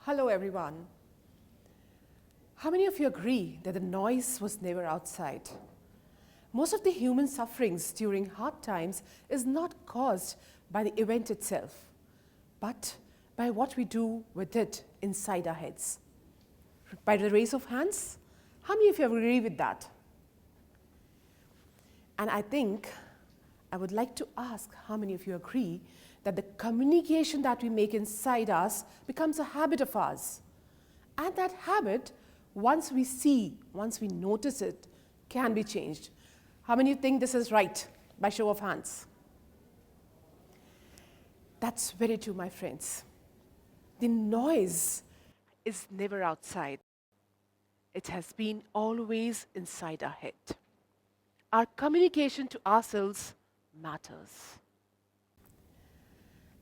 Hello everyone. How many of you agree that the noise was never outside? Most of the human sufferings during hard times is not caused by the event itself, but by what we do with it inside our heads. By the raise of hands, how many of you agree with that? And I think I would like to ask how many of you agree that the communication that we make inside us becomes a habit of ours. And that habit, once we see, once we notice it, can be changed. How many of you think this is right? By show of hands. That's very true, my friends. The noise is never outside. It has been always inside our head. Our communication to ourselves matters.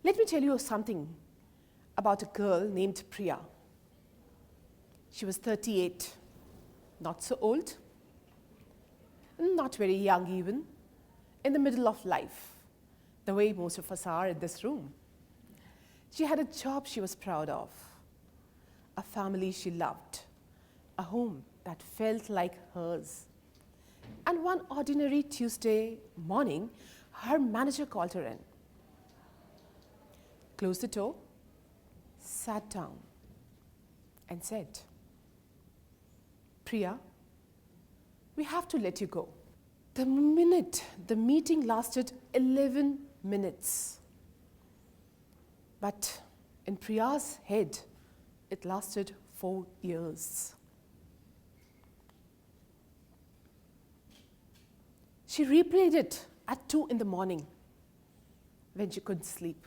Let me tell you something about a girl named Priya. She was 38, not so old, not very young even, in the middle of life, the way most of us are in this room. She had a job she was proud of, a family she loved, a home that felt like hers. And one ordinary Tuesday morning, her manager called her in, closed the door, sat down, and said, "Priya, we have to let you go." The meeting lasted 11 minutes. But in Priya's head, it lasted 4 years. She replayed it at 2 in the morning when she couldn't sleep.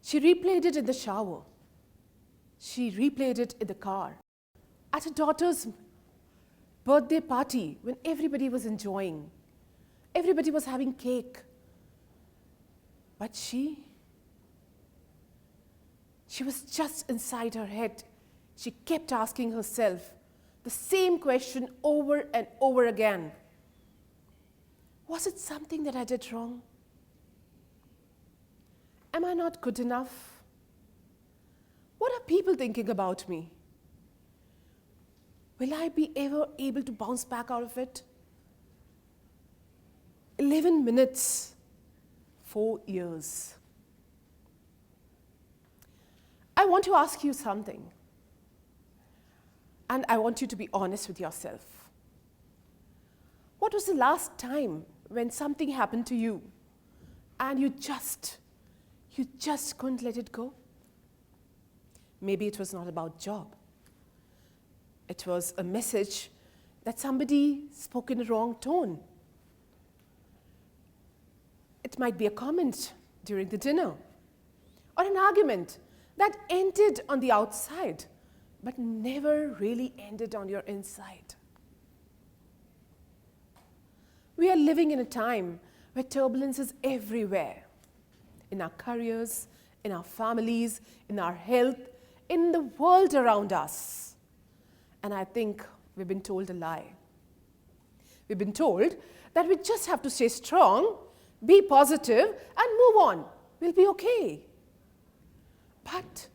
She replayed it in the shower. She replayed it in the car. At her daughter's birthday party when everybody was enjoying. Everybody was having cake. But she was just inside her head. She kept asking herself the same question over and over again. Was it something that I did wrong? Am I not good enough? What are people thinking about me? Will I be ever able to bounce back out of it? 11 minutes, 4 years. I want to ask you something. And I want you to be honest with yourself. What was the last time when something happened to you and you just couldn't let it go? Maybe it was not about job. It was a message that somebody spoke in a wrong tone. It might be a comment during the dinner or an argument that ended on the outside but never really ended on your inside. We are living in a time where turbulence is everywhere, in our careers, in our families, in our health, in the world around us. And I think we've been told a lie. We've been told that we just have to stay strong, be positive, and move on. We'll be okay. But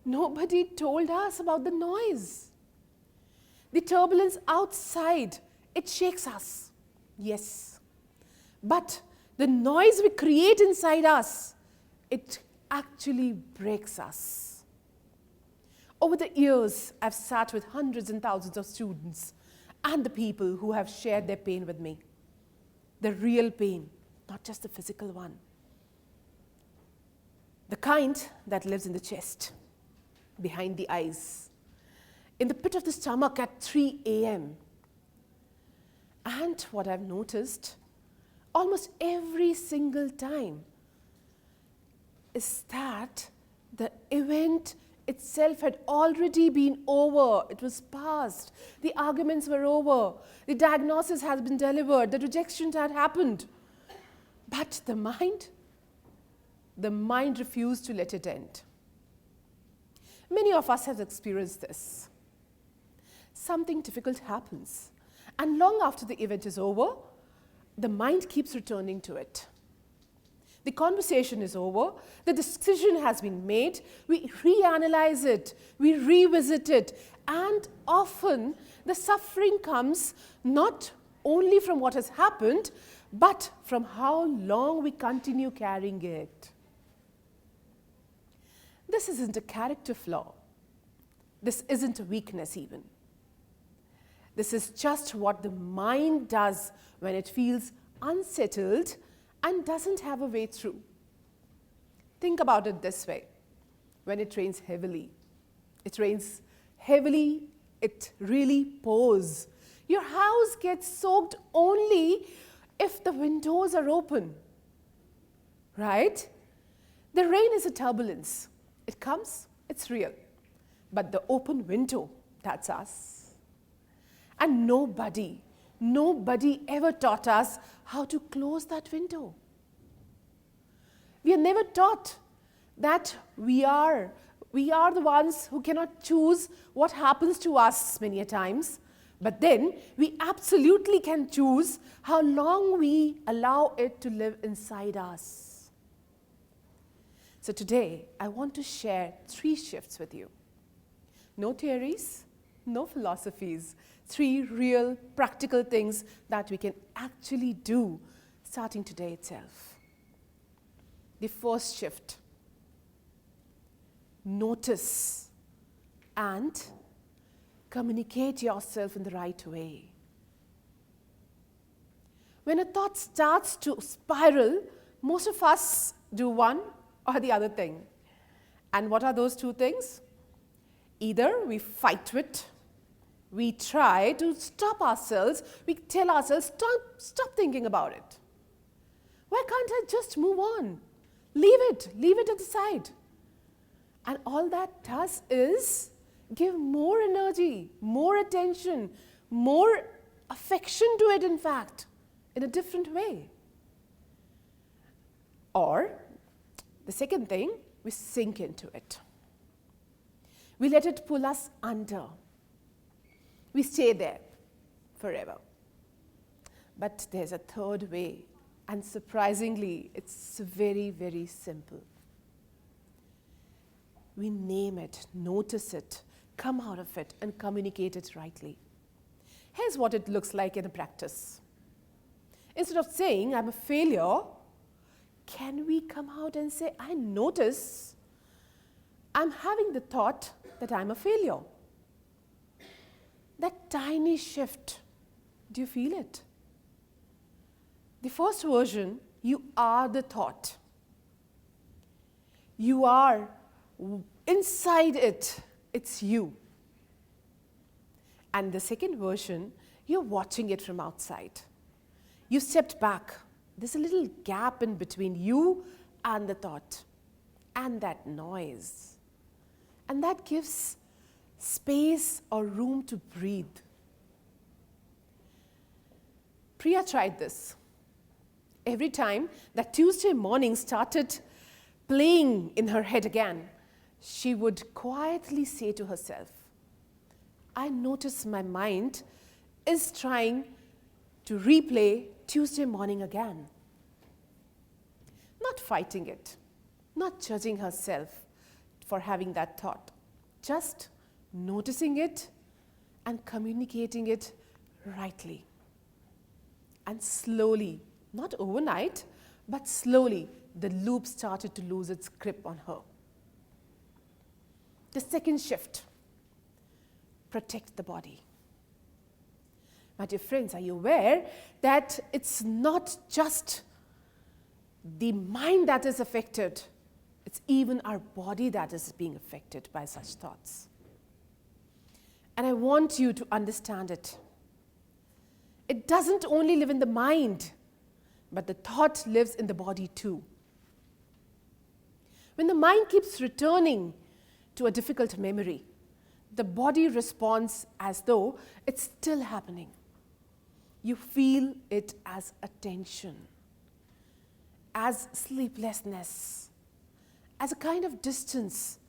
nobody told us about the noise. The turbulence outside, it shakes us. Yes, but the noise we create inside us, it actually breaks us. Over the years, I've sat with hundreds and thousands of students and the people who have shared their pain with me. The real pain, not just the physical one. The kind that lives in the chest, behind the eyes, in the pit of the stomach at 3 a.m. And what I've noticed almost every single time is that the event itself had already been over. It was past. The arguments were over. The diagnosis has been delivered. The rejection had happened. But the mind refused to let it end. Many of us have experienced this. Something difficult happens. And long after the event is over, the mind keeps returning to it. The conversation is over, the decision has been made, we reanalyze it, we revisit it, and often the suffering comes not only from what has happened, but from how long we continue carrying it. This isn't a character flaw. This isn't a weakness even. This is just what the mind does when it feels unsettled and doesn't have a way through. Think about it this way. When it rains heavily, it really pours. Your house gets soaked only if the windows are open, right? The rain is a turbulence. It comes, it's real. But the open window, that's us. And nobody ever taught us how to close that window. We are never taught that we are the ones who cannot choose what happens to us many a times, but then we absolutely can choose how long we allow it to live inside us. So today, I want to share 3 shifts with you. No theories, no philosophies, 3 real practical things that we can actually do starting today itself. The first shift: notice and communicate yourself in the right way. When a thought starts to spiral, most of us do one or the other thing. And what are those 2 things? Either we fight with, we try to stop ourselves, we tell ourselves, stop thinking about it. Why can't I just move on? Leave it at the side. And all that does is give more energy, more attention, more affection to it, in fact, in a different way. Or, the second thing, we sink into it. We let it pull us under. We stay there forever. But there's a third way, and surprisingly, it's very, very simple. We name it, notice it, come out of it, and communicate it rightly. Here's what it looks like in a practice. Instead of saying, I'm a failure, can we come out and say, I notice I'm having the thought that I'm a failure? That tiny shift, do you feel it? The first version, you are the thought. You are inside it, it's you. And the second version, you're watching it from outside. You stepped back. There's a little gap in between you and the thought and that noise. And that gives space or room to breathe. Priya tried this. Every time that Tuesday morning started playing in her head again, she would quietly say to herself, I notice my mind is trying to replay Tuesday morning again. Not fighting it, not judging herself for having that thought, just noticing it and communicating it rightly. And slowly, not overnight, but slowly, the loop started to lose its grip on her. The second shift, protect the body. My dear friends, are you aware that it's not just the mind that is affected, it's even our body that is being affected by such thoughts. And I want you to understand it. It doesn't only live in the mind, but the thought lives in the body too. When the mind keeps returning to a difficult memory, the body responds as though it's still happening. You feel it as a tension, as sleeplessness, as a kind of distance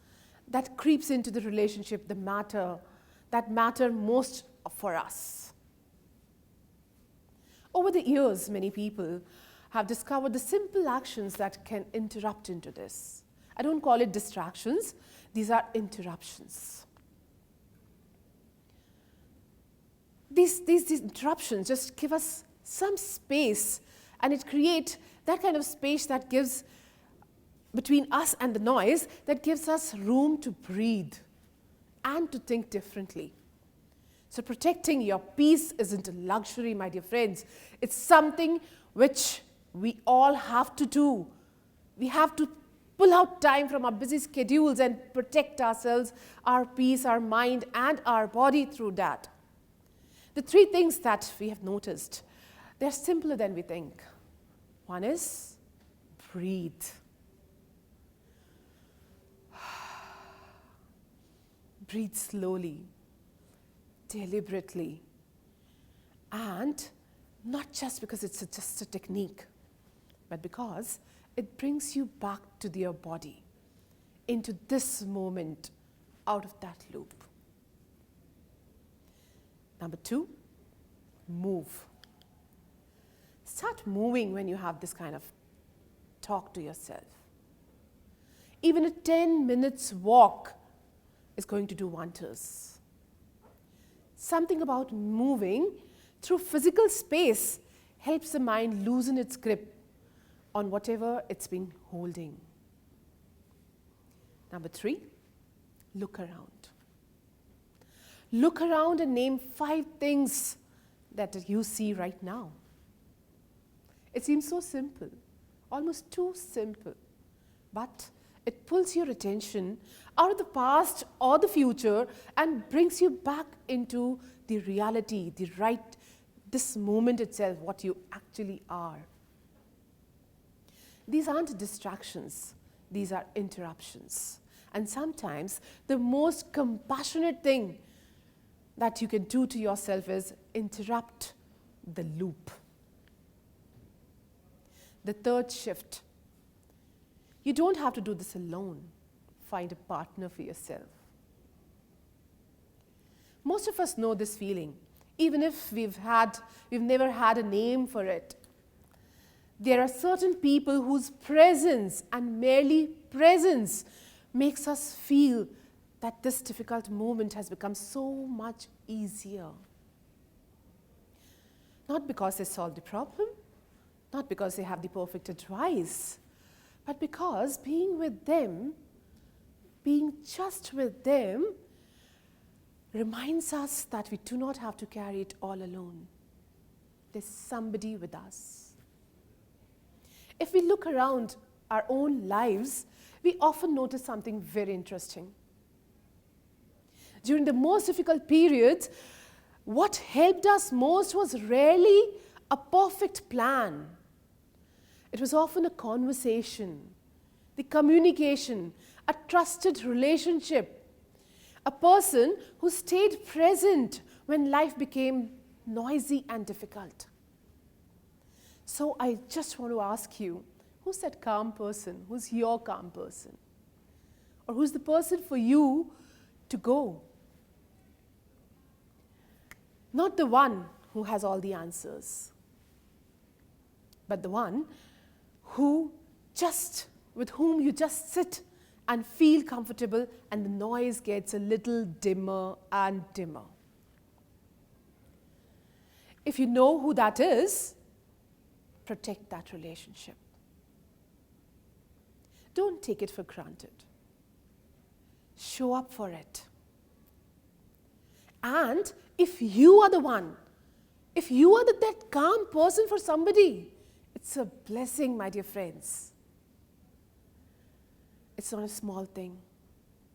that creeps into the relationship that matter most for us. Over the years, many people have discovered the simple actions that can interrupt into this. I don't call it distractions, these are interruptions. These interruptions just give us some space, and it creates that kind of space that gives between us and the noise, that gives us room to breathe and to think differently. So protecting your peace isn't a luxury, my dear friends. It's something which we all have to do. We have to pull out time from our busy schedules and protect ourselves, our peace, our mind, and our body through that. The three things that we have noticed, they're simpler than we think. One is breathe. Breathe slowly, deliberately, and not just because it's just a technique, but because it brings you back to your body, into this moment, out of that loop. Number 2, move. Start moving when you have this kind of talk to yourself. Even a 10 minutes walk is going to do wonders. Something about moving through physical space helps the mind loosen its grip on whatever it's been holding. Number 3, look around. Look around and name 5 things that you see right now. It seems so simple, almost too simple, but it pulls your attention out of the past or the future and brings you back into the reality, this moment itself, what you actually are. These aren't distractions, these are interruptions. And sometimes the most compassionate thing that you can do to yourself is interrupt the loop. The third shift. You don't have to do this alone. Find a partner for yourself. Most of us know this feeling, even if we've never had a name for it. There are certain people whose presence and merely presence makes us feel that this difficult moment has become so much easier. Not because they solved the problem, not because they have the perfect advice, but because being with them, being just with them, reminds us that we do not have to carry it all alone. There's somebody with us. If we look around our own lives, we often notice something very interesting. During the most difficult periods, what helped us most was rarely a perfect plan. It was often a conversation, the communication, a trusted relationship, a person who stayed present when life became noisy and difficult. So I just want to ask you, who's that calm person? Who's your calm person? Or who's the person for you to go? Not the one who has all the answers, but the one with whom you just sit and feel comfortable, and the noise gets a little dimmer and dimmer. If you know who that is, protect that relationship. Don't take it for granted. Show up for it. And if you are the one, if you are that calm person for somebody, it's a blessing, my dear friends. It's not a small thing.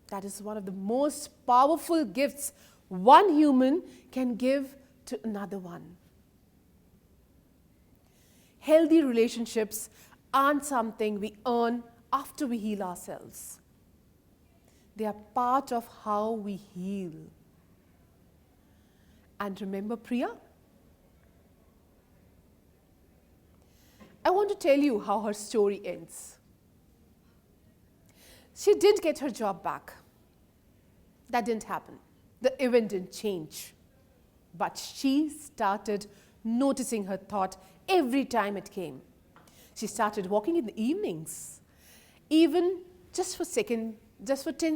That is one of the most powerful gifts one human can give to another one. Healthy relationships aren't something we earn after we heal ourselves. They are part of how we heal. And remember Priya? I want to tell you how her story ends. She didn't get her job back. That didn't happen. The event didn't change. But she started noticing her thought every time it came. She started walking in the evenings, even just for 10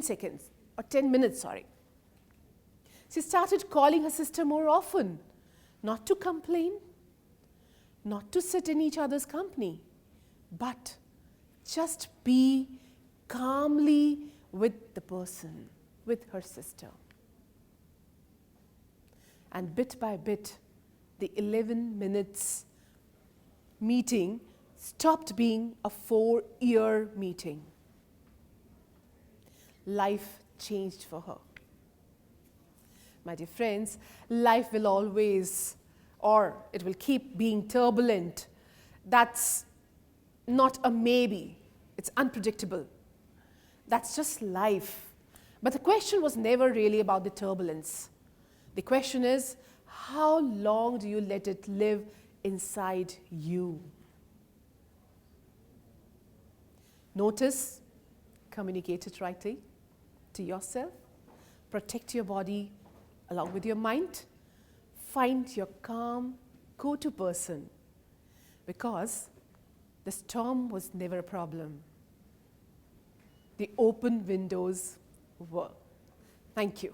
seconds, or 10 minutes, sorry. She started calling her sister more often, not to complain, not to sit in each other's company, but just be calmly with the person, with her sister. And bit by bit, the 11 minutes meeting stopped being a 4-year meeting. Life changed for her. My dear friends, life will always, or it will keep being turbulent. That's not a maybe. It's unpredictable. That's just life. But the question was never really about the turbulence. The question is, how long do you let it live inside you? Notice, communicate it rightly to yourself, protect your body along with your mind, find your calm go-to person, because the storm was never a problem. The open windows were. Thank you.